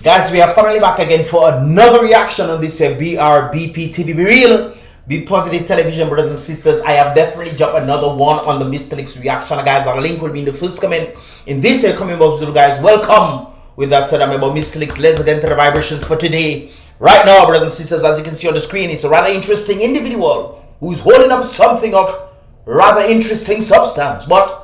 Guys, we are finally back again for another reaction on this BrBpTV. Be real, be positive television, brothers and sisters. I have definitely dropped another one on the Mr. Leaks reaction, guys. Our link will be in the first comment in this comment box, guys. Welcome. With that said, I'm about Mr. Leaks. Let's get into the vibrations for today. Right now, brothers and sisters, as you can see on the screen, it's a rather interesting individual who's holding up something of rather interesting substance. But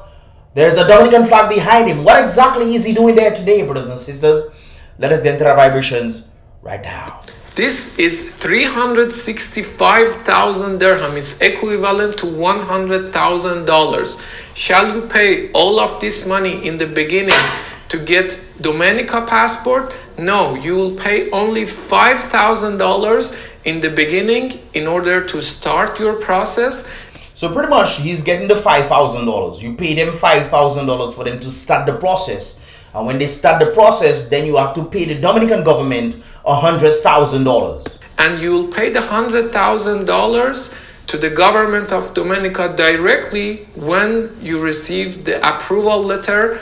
there's a Dominican flag behind him. What exactly is he doing there today, brothers and sisters? Let us get into the vibrations right now. This is 365,000 dirham. It's equivalent to $100,000. Shall you pay all of this money in the beginning to get Dominica passport? No, you will pay only $5,000 in the beginning in order to start your process. So pretty much he's getting the $5,000. You pay them $5,000 for them to start the process. And when they start the process, then you have to pay the Dominican government $100,000. And you will pay the $100,000 to the government of Dominica directly when you receive the approval letter.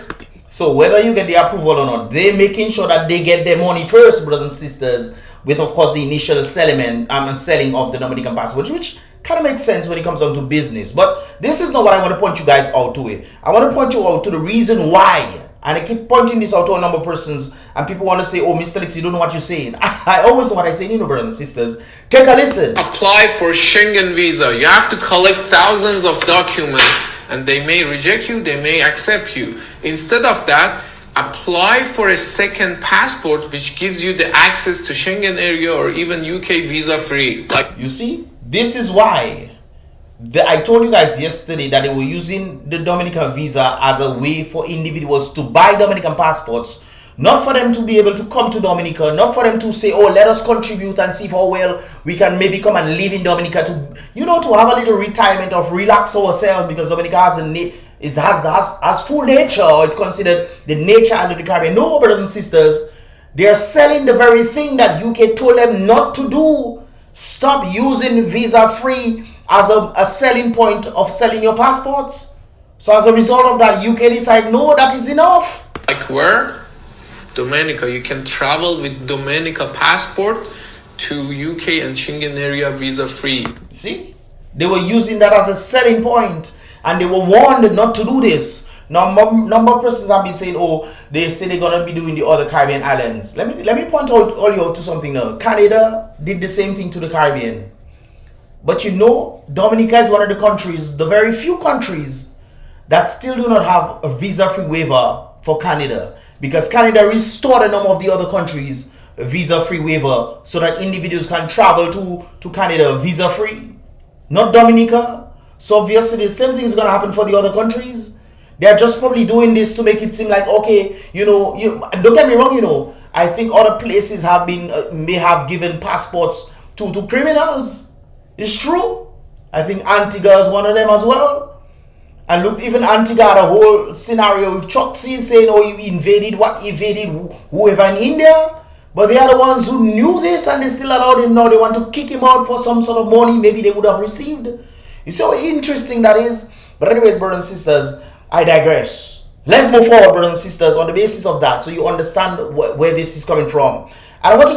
So whether you get the approval or not, they're making sure that they get their money first, brothers and sisters, with of course the initial selling of the Dominican passport, which kind of makes sense when it comes down to business. But this is not what I want to point you guys out to. I want to point you out to the reason why. And I keep pointing this out to a number of persons, and people want to say, oh, Mr. Leaks, you don't know what you're saying. I always know what I say, brothers and sisters. Take a listen. Apply for Schengen visa. You have to collect thousands of documents, and they may reject you, they may accept you. Instead of that, apply for a second passport, which gives you the access to Schengen area or even UK visa free. Like, you see, this is why. I told you guys yesterday that they were using the Dominican visa as a way for individuals to buy Dominican passports, not for them to be able to come to Dominica, not for them to say, oh, let us contribute and see how well we can maybe come and live in Dominica, to, you know, to have a little retirement, of relax ourselves, because Dominica has full nature, or it's considered the nature under the Caribbean. No, brothers and sisters, they are selling the very thing that UK told them not to do. Stop using visa free as a selling point of selling your passports. So as a result of that, UK decide, no, that is enough. Like where? Dominica. You can travel with Dominica passport to UK and Schengen area visa free. See, they were using that as a selling point, and they were warned not to do this. Now, number of persons have been saying, oh, they say they're gonna be doing the other Caribbean islands. Let me point out all you to something now. Canada did the same thing to the Caribbean. But you know, Dominica is one of the countries, the very few countries that still do not have a visa-free waiver for Canada, because Canada restored a number of the other countries a visa-free waiver so that individuals can travel to Canada visa-free, not Dominica. So obviously the same thing is going to happen for the other countries. They're just probably doing this to make it seem like, okay, you know, don't get me wrong, you know, I think other places have been may have given passports to criminals. It's true. I think Antigua is one of them as well. And look, even Antigua had a whole scenario with Choksi saying, oh, you invaded whoever in India. But they are the ones who knew this, and they still allowed him now. They want to kick him out for some sort of money maybe they would have received. You see how interesting that is? But anyways, brothers and sisters, I digress. Let's move forward, brothers and sisters, on the basis of that, so you understand where this is coming from. And I want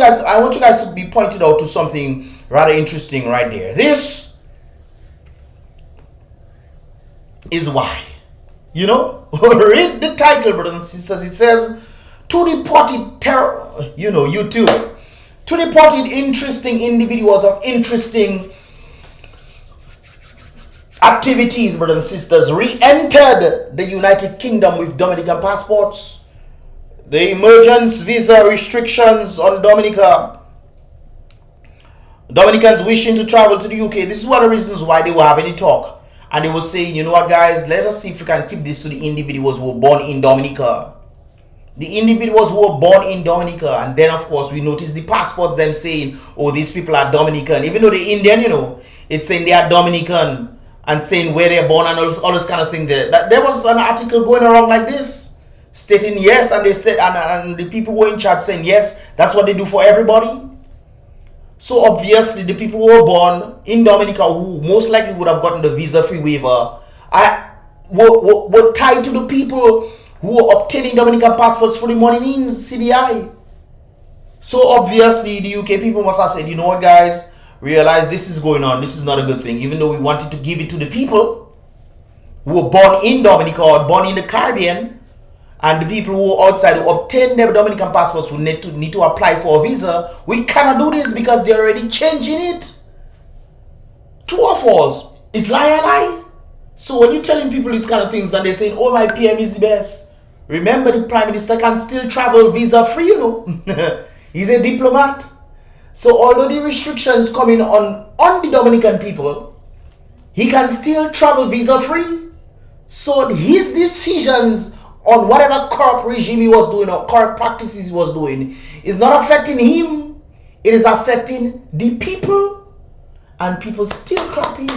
you guys to be pointed out to something rather interesting right there. This is why. You know, read the title, brothers and sisters. It says, to deported terror, you know, you too. To deported interesting individuals of interesting activities, brothers and sisters, re-entered the United Kingdom with Dominican passports. The emergence visa restrictions on Dominica. Dominicans wishing to travel to the UK. This is one of the reasons why they were having a talk. And they were saying, you know what, guys, let us see if we can keep this to the individuals who were born in Dominica. The individuals who were born in Dominica. And then, of course, we noticed the passports, them saying, oh, these people are Dominican. Even though they're Indian, you know, it's saying they are Dominican and saying where they're born and all this kind of thing there. There was an article going around like this, stating yes, and they said, and the people who were in charge saying yes, that's what they do for everybody. So obviously the people who were born in Dominica, who most likely would have gotten the visa-free waiver, were tied to the people who were obtaining Dominican passports for the money means, CDI. So obviously the UK people must have said, you know what guys, realize this is going on, this is not a good thing, even though we wanted to give it to the people who were born in Dominica or born in the Caribbean, and the people who are outside who obtain their Dominican passports who need to apply for a visa. We cannot do this because they're already changing it. True or false? Is lie a lie? So when you're telling people these kind of things and they're saying, oh, my PM is the best, remember the Prime Minister can still travel visa free, you know. He's a diplomat. So although the restrictions coming on the Dominican people, he can still travel visa free. So his decisions on whatever corrupt regime he was doing or corrupt practices he was doing is not affecting him. It is affecting the people, and people still clapping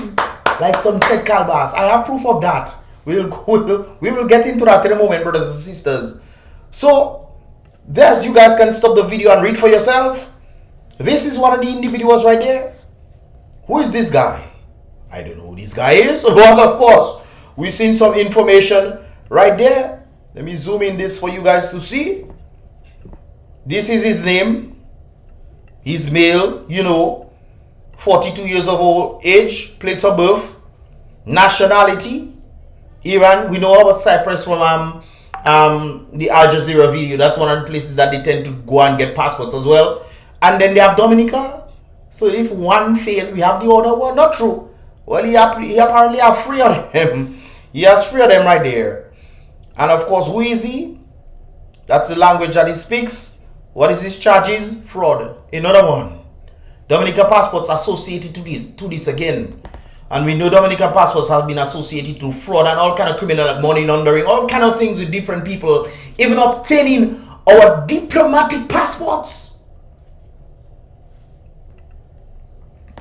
like some Ted Calbas. I have proof of that. We will get into that in a moment, brothers and sisters. So there's, you guys can stop the video and read for yourself. This is one of the individuals right there. Who is this guy? I don't know who this guy is, but of course we've seen some information right there. Let me zoom in this for you guys to see. This is his name. He's male, you know, 42 years of old age, place of birth, nationality, Iran. We know about Cyprus from the Al Jazeera video. That's one of the places that they tend to go and get passports as well. And then they have Dominica. So if one failed, we have the other one. Not true. Well, he apparently have 3 of them. He has 3 of them right there. And of course, who is he? That's the language that he speaks. What is his charges? Fraud. Another one. Dominican passports associated to this again. And we know Dominican passports have been associated to fraud and all kind of criminal money laundering, all kind of things with different people, even obtaining our diplomatic passports.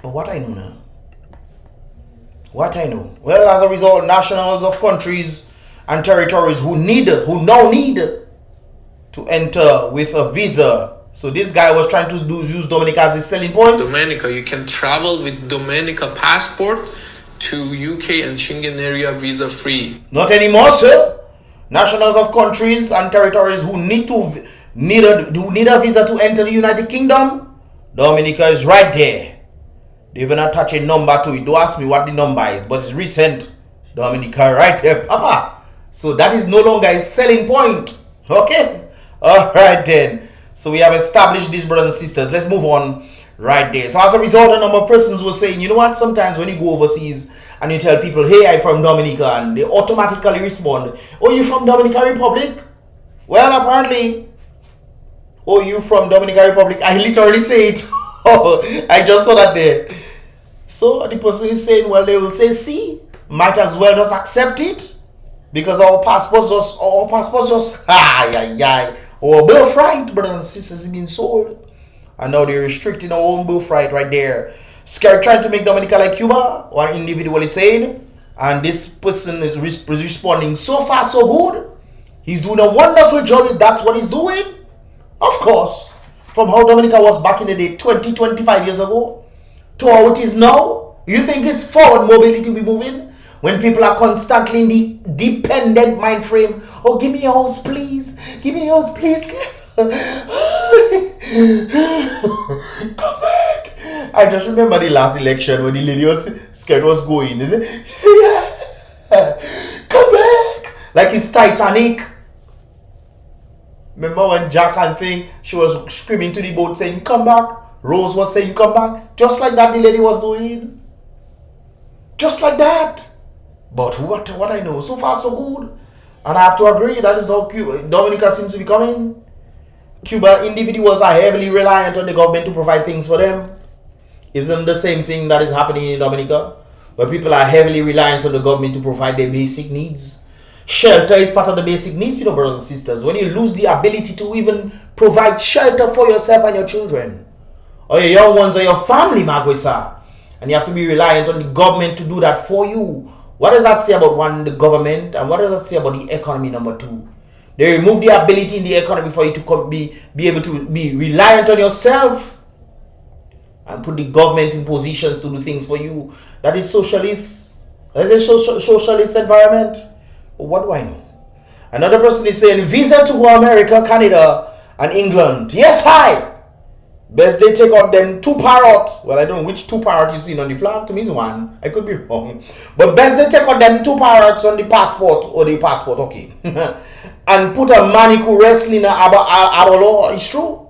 But what I know now? What I know? Well, as a result, nationals of countries and territories who now need to enter with a visa. So this guy was trying to use Dominica as a selling point. Dominica, you can travel with Dominica passport to UK and Schengen area visa free. Not anymore, sir. Nationals of countries and territories who need a visa to enter the United Kingdom, Dominica is right there. They even attach a number to it. Don't ask me what the number is, but it's recent. Dominica right there, Papa. So that is no longer a selling point. Okay? Alright then. So we have established these, brothers and sisters. Let's move on right there. So as a result, a number of persons were saying, you know what? Sometimes when you go overseas and you tell people, hey, I'm from Dominica, and they automatically respond, oh, you from Dominican Republic? Well, apparently, oh, you from Dominican Republic? I literally say it. Oh, I just saw that there. So the person is saying, well, they will say, see, might as well just accept it. Because our passports just, our birthright, brothers and sisters, is being sold. And now they're restricting our own birthright right there. Scared trying to make Dominica like Cuba, one individual is saying. And this person is responding so far, so good. He's doing a wonderful job if that's what he's doing. Of course, from how Dominica was back in the day, 25 years ago, to how it is now. You think it's forward mobility we moving? When people are constantly in the dependent mind frame. Oh, give me a house, please. Give me a house, please. Come back. I just remember the last election when the lady was scared was going. Is it? Come back. Like it's Titanic. Remember when Jack and thing, she was screaming to the boat saying, come back. Rose was saying, come back. Just like that the lady was doing. Just like that. But what I know, so far so good. And I have to agree, that is how Dominica seems to be coming. Cuba individuals are heavily reliant on the government to provide things for them. Isn't the same thing that is happening in Dominica? Where people are heavily reliant on the government to provide their basic needs. Shelter is part of the basic needs, you know, brothers and sisters. When you lose the ability to even provide shelter for yourself and your children, or your young ones or your family, Magwesa, and you have to be reliant on the government to do that for you. What does that say about one, the government, and what does that say about the economy, number 2? They remove the ability in the economy for you to be able to be reliant on yourself and put the government in positions to do things for you. That is socialist. That is a socialist environment. What do I know? Another person is saying visa to go America, Canada, and England. Yes, hi. Best they take out them 2 parrots. Well, I don't know which 2 parrots you seen on the flag. To me, it's 1. I could be wrong. But best they take out them 2 parrots on the passport. Or the passport, okay. And put a manicu wrestling abalo. It's true.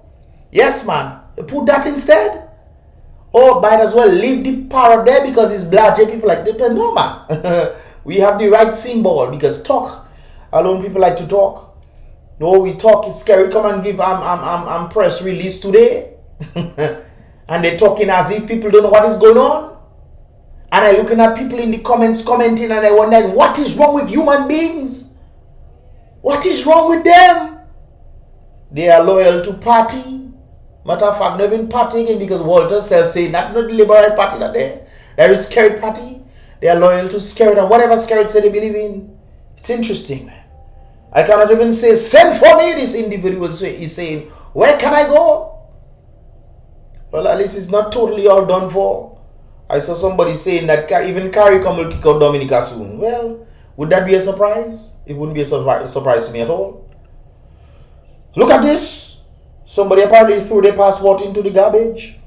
Yes, man. Put that instead. Or might as well leave the parrot there because it's black people like that. No, man. We have the right symbol because talk. Alone people like to talk. No, we talk. It's scary. Come and give press release today. And they're talking as if people don't know what is going on. And I'm looking at people in the comments commenting and I wonder what is wrong with human beings? What is wrong with them? They are loyal to party. Matter of fact, not even party again because Walter self saying that not the liberal party that there is scared party. They are loyal to scared and whatever scared say they believe in. It's interesting, man. I cannot even say send for me. This individual is saying where can I go? Well, at least it's not totally all done for. I saw somebody saying that even CARICOM will kick out Dominica soon. Well, would that be a surprise? It wouldn't be a surprise to me at all. Look at this. Somebody apparently threw their passport into the garbage.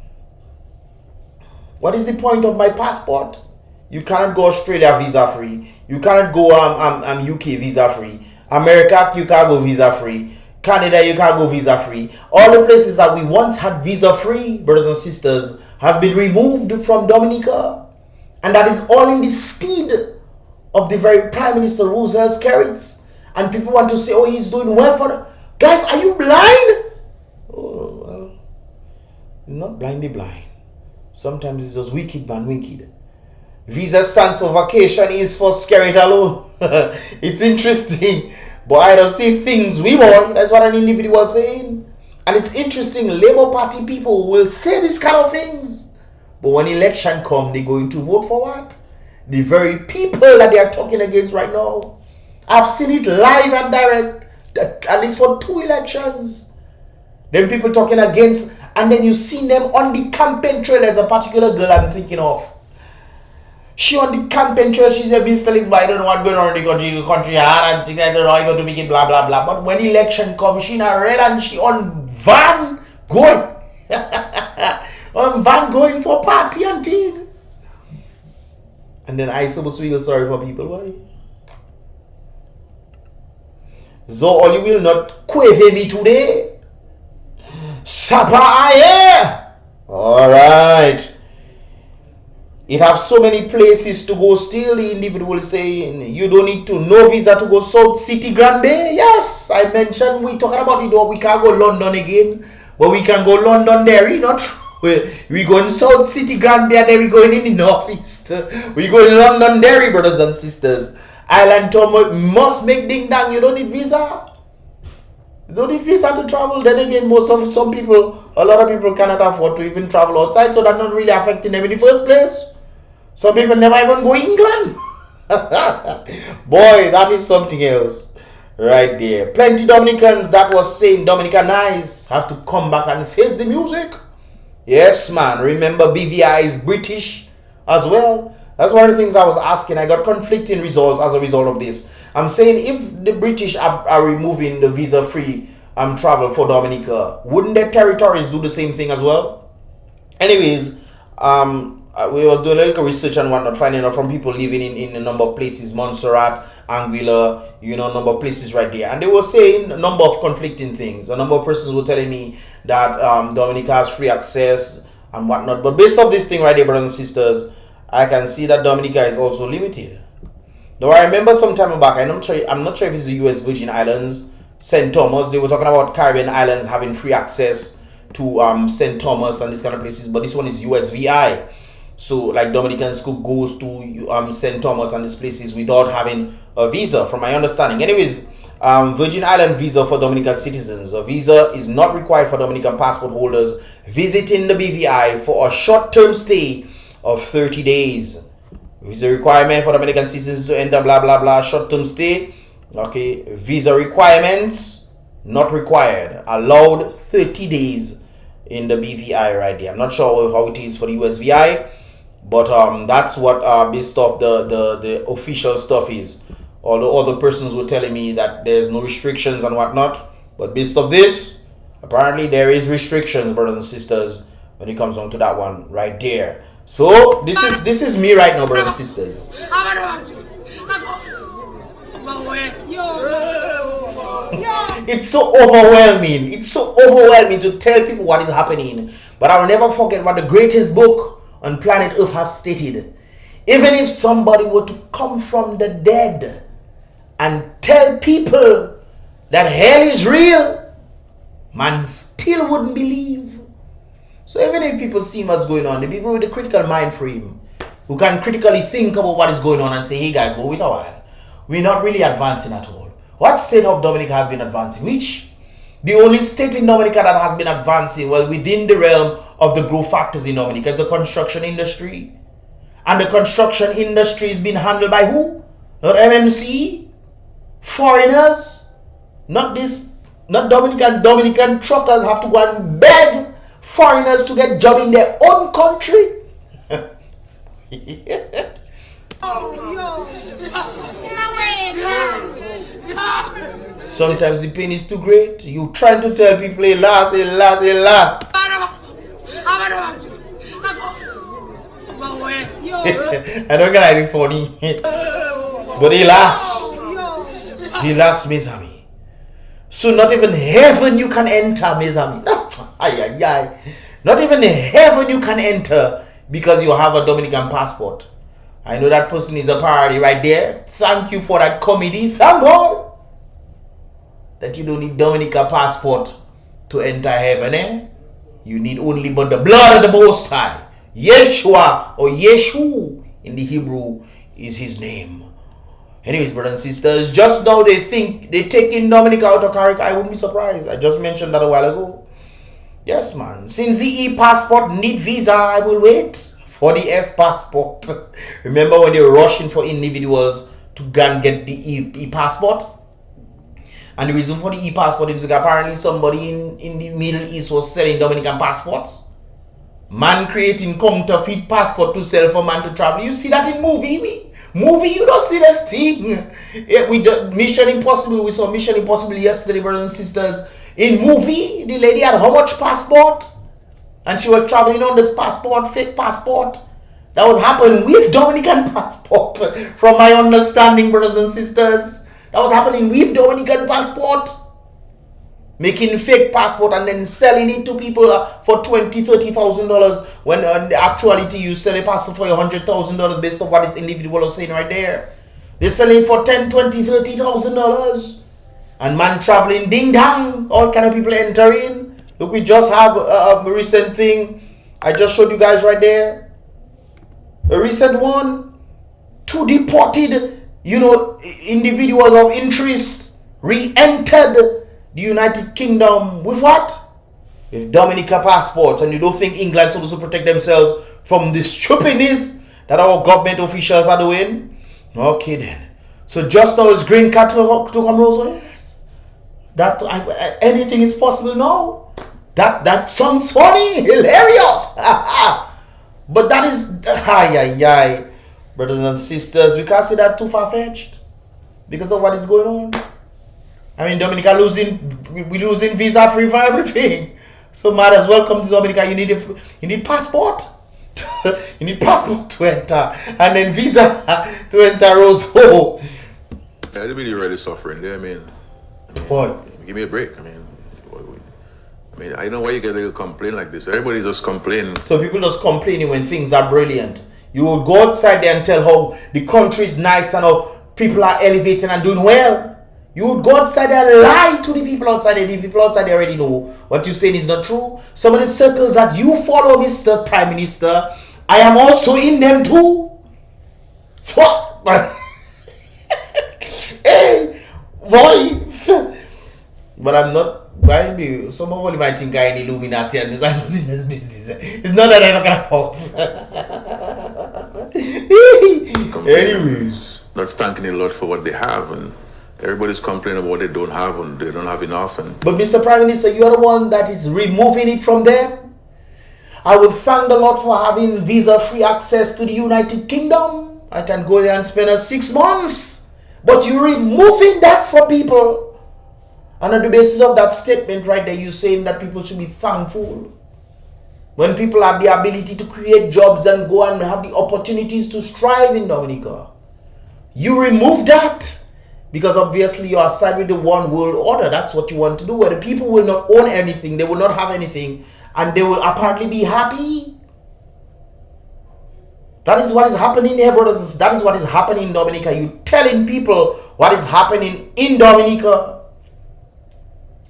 What is the point of my passport? You cannot go Australia visa free. You cannot go UK visa free. America, you can't go visa free. Canada, you can't go visa free. All the places that we once had visa free, brothers and sisters, has been removed from Dominica. And that is all in the stead of the very Prime Minister Roosevelt's carrots. And people want to say, oh, he's doing well for them. Guys, are you blind? Oh, well, he's not blindly blind. Sometimes it's just wicked man wicked. Visa stands for vacation is for scared alone. It's interesting. But I don't see things we want. That's what an individual was saying. And it's interesting. Labour Party people will say these kind of things. But when election comes, they're going to vote for what? The very people that they are talking against right now. I've seen it live and direct. At least for 2 elections. Then people talking against. And then you see them on the campaign trail. As a particular girl I'm thinking of. She on the campaign trail, she's a business, but I don't know what's going on in the country hard and things. I don't know how you're going to make it, blah, blah, blah. But when election comes, she in a red and she on van going. On van going for party and thing. And then I supposed to feel sorry for people. Why? So all you will not quave me today. Sapa aye. Alright. It have so many places to go still. The individual saying you don't need to no visa to go South City Grand Bay. Yes, I mentioned we talking about it though. We can't go London again. But we can go London there, not true. We go in South City Grand Bay and then we going in the Northeast. We go in London Derry, brothers and sisters. Island tour must make ding dang. You don't need visa. You don't need visa to travel. Then again, a lot of people cannot afford to even travel outside, so that's not really affecting them in the first place. Some people never even go England. Boy, that is something else right there. Plenty Dominicans that was saying Dominica nice have to come back and face the music. Yes, man. Remember BVI is British as well. That's one of the things I was asking. I got conflicting results as a result of this. I'm saying if the British are removing the visa-free travel for Dominica, wouldn't their territories do the same thing as well? Anyways, we was doing a little research and whatnot, finding out from people living in a number of places, Montserrat, Anguilla, a number of places right there. And they were saying a number of conflicting things. A number of persons were telling me that Dominica has free access and whatnot. But based off this thing right there, brothers and sisters, I can see that Dominica is also limited. Though I remember some time back, I'm not sure if it's the US Virgin Islands, St. Thomas, they were talking about Caribbean islands having free access to St. Thomas and these kind of places, but this one is USVI. So like Dominicans could go to St. Thomas and these places without having a visa, from my understanding. Anyways, Virgin Island visa for Dominican citizens. A visa is not required for Dominican passport holders visiting the BVI for a short-term stay of 30 days. Visa requirement for Dominican citizens to enter blah blah blah short-term stay. Okay, visa requirements not required. Allowed 30 days in the BVI right there. I'm not sure how it is for the USVI, but that's what based off the official stuff is. Although other persons were telling me that there's no restrictions and whatnot. But based of this, apparently there is restrictions, brothers and sisters, when it comes down to that one right there. So this is me right now, brothers and sisters. It's so overwhelming. It's so overwhelming to tell people what is happening. But I will never forget what the greatest book on planet Earth has stated. Even if somebody were to come from the dead and tell people that hell is real, man still wouldn't believe. So even if people see what's going on, the people with the critical mind frame, who can critically think about what is going on and say, hey guys, go with a while. We're not really advancing at all. What state of Dominica has been advancing? Which? The only state in Dominica that has been advancing, well, within the realm of the growth factors in Dominica, is the construction industry. And the construction industry is being handled by who? Not MMC? Foreigners? Not Dominican. Dominican truckers have to go and beg foreigners to get job in their own country. Sometimes the pain is too great. You trying to tell people, hey, last. I don't get anything funny. But he last Mizami. So not even heaven you can enter, Mizami. Not even heaven you can enter because you have a Dominican passport. I know that person is a priority right there. Thank you for that comedy. Thank God that you don't need Dominica passport to enter heaven, eh? You need only but the blood of the Most High. Yeshua or Yeshu in the Hebrew is his name. Anyways, brothers and sisters, just now they think they taking Dominica out of character. I wouldn't be surprised. I just mentioned that a while ago. Yes, man. Since the e-passport need visa, I will wait for the F-passport. Remember when they were rushing for individuals to go and get the e-passport? And the reason for the e-passport is because apparently somebody in the Middle East was selling Dominican passports. Man creating counterfeit passport to sell for man to travel. You see that in movie? You don't see this thing. Yeah, we did Mission Impossible. We saw Mission Impossible yesterday, brothers and sisters. In movie, the lady had how much passport? And she was traveling on this passport, fake passport. That was happening with Dominican passport. From my understanding, brothers and sisters. That was happening with Dominican passport. Making fake passport and then selling it to people for $20,000-$30,000 when in actuality you sell a passport for $100,000 based on what this individual was saying right there. They're selling for $10,000, $20,000, $30,000. And man traveling ding dang, all kind of people entering. Look, we just have a recent thing I just showed you guys right there. A recent one. 2 deported, individuals of interest re-entered the United Kingdom with what? With Dominica passports. And you don't think England's supposed to protect themselves from the stupidness that our government officials are doing? Okay then. So just now is green card to come Rosa? Yes. That anything is possible now. That sounds funny, hilarious. But that is brothers and sisters, we can't say that too far-fetched because of what is going on. I mean, Dominica we losing visa free for everything. So might as well come to Dominica. You need passport. You need passport to enter, and then visa to enter Roseau. I really already suffering there. I mean, What? Give me a break. I I don't know why you get a complaint like this. Everybody just complaining. So people just complaining when things are brilliant. You will go outside there and tell how the country is nice and how people are elevating and doing well. You would go outside there and lie to the people outside there. The people outside there already know what you're saying is not true. Some of the circles that you follow, Mr. Prime Minister, I am also in them too. So, hey, boy. But I'm not. Some of you might think I'm an Illuminati and design business. It's not that I'm not gonna Anyways, not thanking the Lord for what they have, and everybody's complaining about what they don't have and they don't have enough. But Mr. Prime Minister, you're the one that is removing it from them. I will thank the Lord for having visa-free access to the United Kingdom. I can go there and spend 6 months But you're removing that for people. And on the basis of that statement right there, you're saying that people should be thankful. When people have the ability to create jobs and go and have the opportunities to strive in Dominica. You remove that. Because obviously you are side with the one world order. That's what you want to do. Where the people will not own anything. They will not have anything. And they will apparently be happy. That is what is happening here, brothers. That is what is happening in Dominica. You telling people what is happening in Dominica.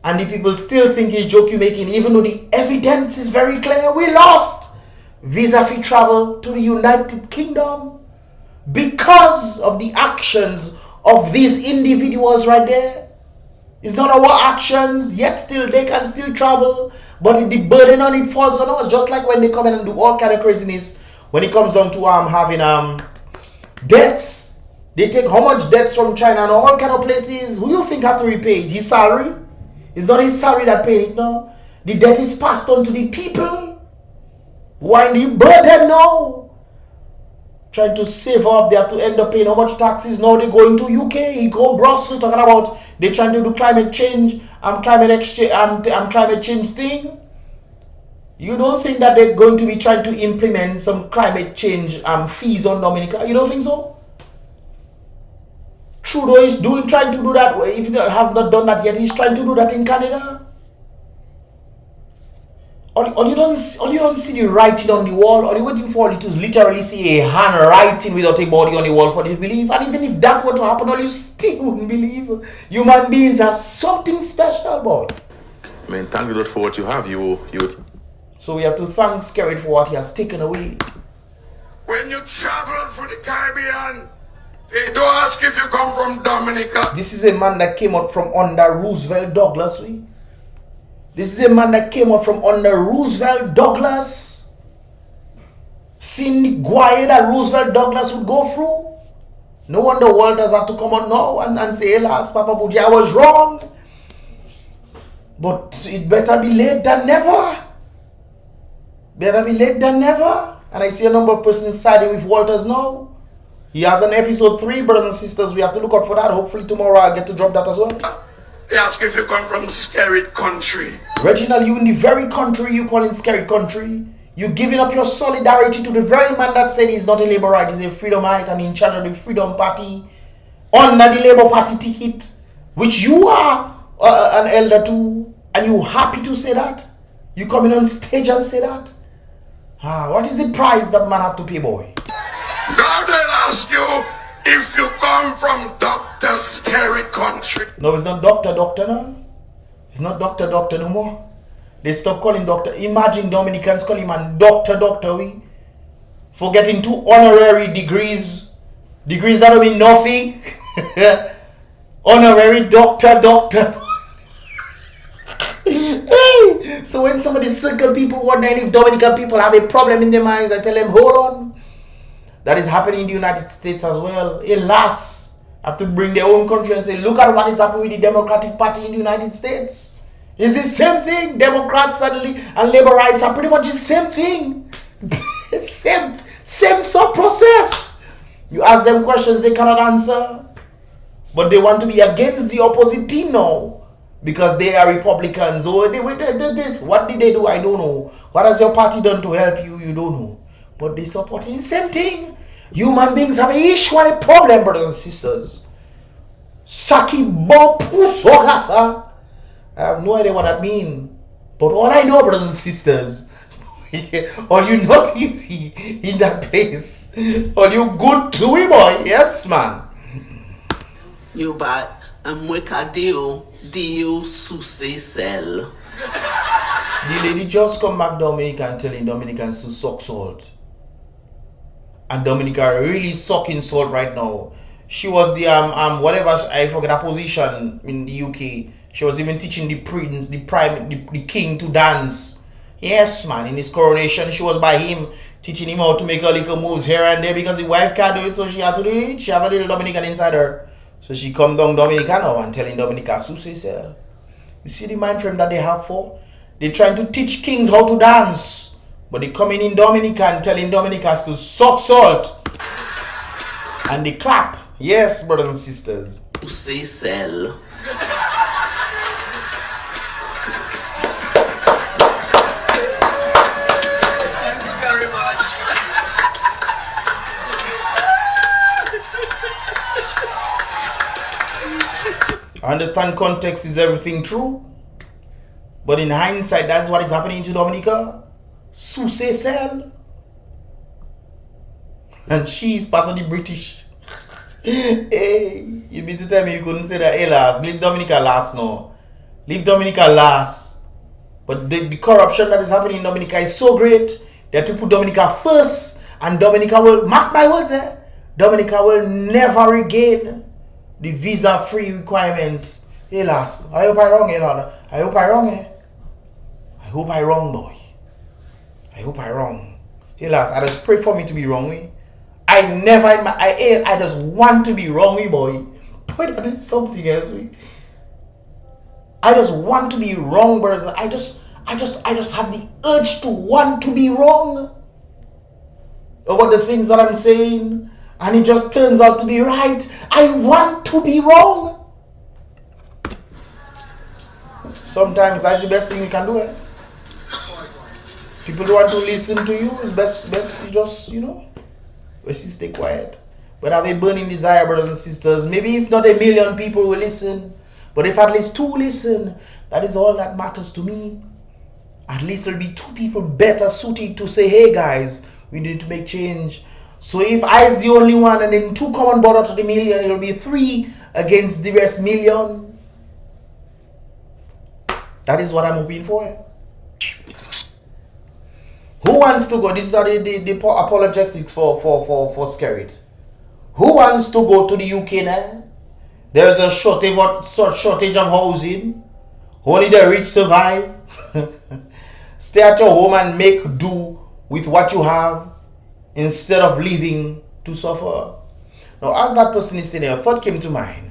And the people still think it's joke you making. Even though the evidence is very clear. We lost visa-free travel to the United Kingdom. Because of the actions of these individuals right there. It's not our actions, yet still they can still travel, but the burden on it falls on us. Just like when they come in and do all kind of craziness when it comes down to having debts. They take how much debts from China and all kind of places. Who you think have to repay it? His salary? It's not his salary that paid it now. The debt is passed on to the people who are in the burden now. Trying to save up, they have to end up paying how much taxes. Now they go into UK, he go Brussels talking about they trying to do climate change and climate change thing. You don't think that they're going to be trying to implement some climate change fees on Dominica? You don't think so? Trudeau is trying to do that. If he has not done that yet, he's trying to do that in Canada. Or you don't see the writing on the wall, or you're waiting for you to literally see a handwriting without a body on the wall for you to believe. And even if that were to happen, all you still wouldn't believe. Human beings are something special, boy. Man, thank the Lord for what you have. You. So we have to thank Skerrit for what he has taken away. When you travel for the Caribbean, they don't ask if you come from Dominica. This is a man that came out from under Roosevelt Douglas. This is a man that came out from under Roosevelt Douglas. Seen the guay that Roosevelt Douglas would go through. No wonder Walters have to come out now and say, "Alas, Papa Buji, I was wrong." But it better be late than never. Better be late than never. And I see a number of persons siding with Walters now. He has an episode 3, brothers and sisters. We have to look out for that. Hopefully tomorrow I'll get to drop that as well. They ask if you come from Skerrit country. Reginald, you in the very country you call in Skerrit country. You giving up your solidarity to the very man that said he's not a Labourite, he's a Freedomite and in charge of the Freedom Party. Under the Labour Party ticket. Which you are an elder to. And you happy to say that? You coming on stage and say that? What is the price that man have to pay, boy? God will ask you if you come from Dr. Skerrit country. No, it's not Doctor now. It's not Doctor no more. They stop calling Doctor. Imagine Dominicans call him man Doctor we. For getting 2 honorary degrees. Degrees that will mean nothing. Honorary doctor. Hey! So when some of the circle people wondering if Dominican people have a problem in their minds, I tell them, hold on. That is happening in the United States as well. Alas, have to bring their own country and say, look at what is happening with the Democratic Party in the United States. It's the same thing. Democrats and Labourites are pretty much the same thing. same thought process. You ask them questions they cannot answer. But they want to be against the opposite team now. Because they are Republicans. Oh, they did this. What did they do? I don't know. What has your party done to help you? You don't know. But they support the same thing. Human beings have an issue and a problem, brothers and sisters. Saki Bopusogasa. I have no idea what that means. But all I know, brothers and sisters, all you not easy in that place. All you good to me, boy. Yes, man. You bad. Mwekadeo dio suse sell. The lady just come back Dominica and telling Dominicans to suck salt. And Dominica really sucking salt right now. She was the whatever, I forget her position in the UK. She was even teaching the prince, the king to dance. Yes, man, in his coronation, she was by him, teaching him how to make a little moves here and there because the wife can't do it, so she had to do it. She have a little Dominican inside her. So she come down Dominica now and telling Dominica, Susei, you see the mind frame that they have for? They're trying to teach kings how to dance. But they coming in Dominica and telling Dominicans to suck salt. And they clap Yes, brothers and sisters. Sucé sel. Thank you very much. I understand context is everything true, but in hindsight, that's what is happening to Dominica. Sucé sel. And she's part of the British. Hey, you mean to tell me you couldn't say that? Hey, last, leave Dominica last now. Leave Dominica last. But the corruption that is happening in Dominica is so great that you put Dominica first, and Dominica will, mark my words, Dominica will never regain the visa-free requirements. Hey, last, I hope I wrong, Lord. I hope I wrong, I hope I wrong, boy. I hope I wrong. Hey, last, I just pray for me to be wrong, I never, I just want to be wrong, boy. But that is something else, I just want to be wrong, brothers. I just have the urge to want to be wrong about the things that I'm saying, and it just turns out to be right. I want to be wrong. Sometimes that's the best thing you can do. People don't want to listen to you. It's best you just, best you stay quiet. But have a burning desire, brothers and sisters. Maybe if not 1 million people will listen, but if at least 2 listen, that is all that matters to me. At least there'll be 2 people better suited to say, hey guys, we need to make change. So if I is the only one and then 2 come on board out of the 1 million, it'll be 3 against the rest 1 million. That is what I'm hoping for. Who wants to go? This is the apologetics for Skerrit. Who wants to go to the UK now? There's a shortage of housing. Only the rich survive. Stay at your home and make do with what you have instead of leaving to suffer. Now, as that person is saying, a thought came to mind.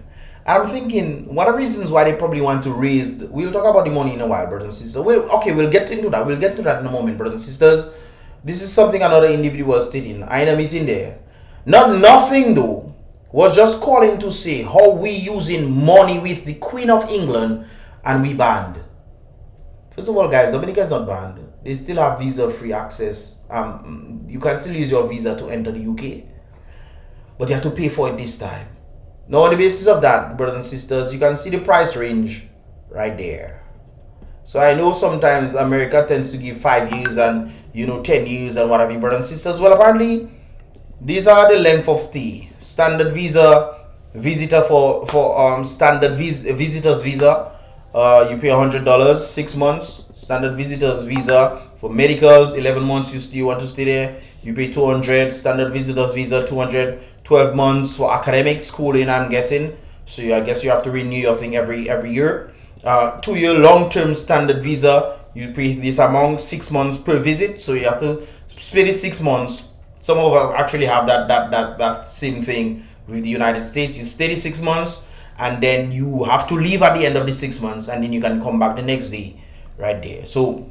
I'm thinking, what are reasons why they probably want to raise... We'll talk about the money in a while, brothers and sisters. We'll get into that. We'll get to that in a moment, brothers and sisters. This is something another individual was stating. I ain't a meeting there. Nothing though. Was just calling to say how we using money with the Queen of England and we banned. First of all, guys, Dominica is not banned. They still have visa-free access. You can still use your visa to enter the UK, but you have to pay for it this time. Now, on the basis of that, brothers and sisters, you can see the price range right there. So I know sometimes America tends to give 5 years and 10 years and what have you, brothers and sisters. Well, apparently these are the length of stay. Standard visa, visitor for standard visitors visa. You pay $100, 6 months. Standard visitors visa for medicals, 11 months. You still want to stay there, you pay $200. Standard visitors visa, $200. 12 months for academic schooling, I'm guessing. So I guess you have to renew your thing every year. 2-year long-term standard visa, you pay this amount, 6 months per visit. So you have to pay the 6 months. Some of us actually have that same thing with the United States. You stay the 6 months and then you have to leave at the end of the 6 months and then you can come back the next day right there. So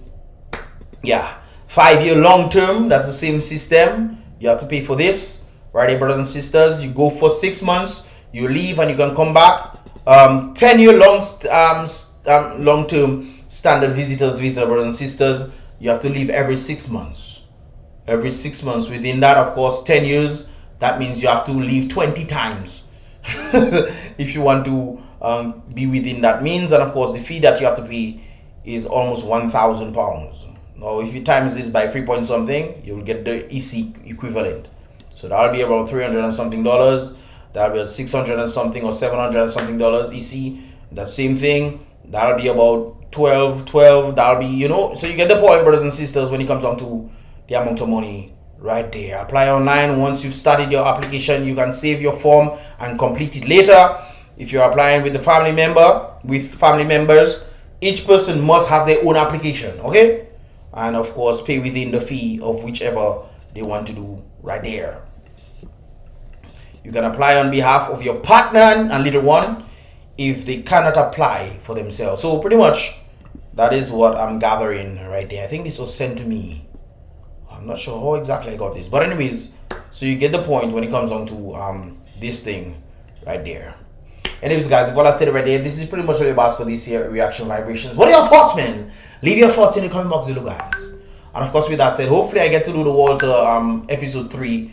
yeah, 5-year long-term, that's the same system. You have to pay for this. Right, brothers and sisters, you go for 6 months, you leave and you can come back. 10-year long-term standard visitors visa, brothers and sisters, you have to leave every 6 months. Every 6 months. Within that, of course, 10 years, that means you have to leave 20 times if you want to be within that means. And of course, the fee that you have to pay is almost £1,000. Now, if you times this by 3 point something, you'll get the EC equivalent. So that'll be around $300 and something. That'll be $600 and something or $700 and something EC. That same thing. That'll be about 12. That'll be, so you get the point, brothers and sisters, when it comes down to the amount of money right there. Apply online. Once you've started your application, you can save your form and complete it later. If you're applying with family members, each person must have their own application, okay? And of course, pay within the fee of whichever they want to do right there. You can apply on behalf of your partner and little one if they cannot apply for themselves. So pretty much that is what I'm gathering right there. I think this was sent to me. I'm not sure how exactly I got this, but anyways, so you get the point when it comes on to this thing right there. Anyways, guys, with all I stated right there, this is pretty much all your boss for this year reaction vibrations. What are your thoughts, man? Leave your thoughts in the comment box below, guys. And of course, with that said, hopefully I get to do the Walter episode 3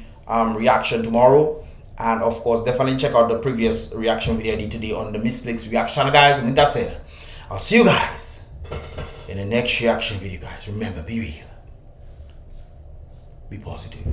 reaction tomorrow. And of course, definitely check out the previous reaction video I did today on the Mislix reaction channel, guys. And with that said, I'll see you guys in the next reaction video, guys. Remember, be real, be positive.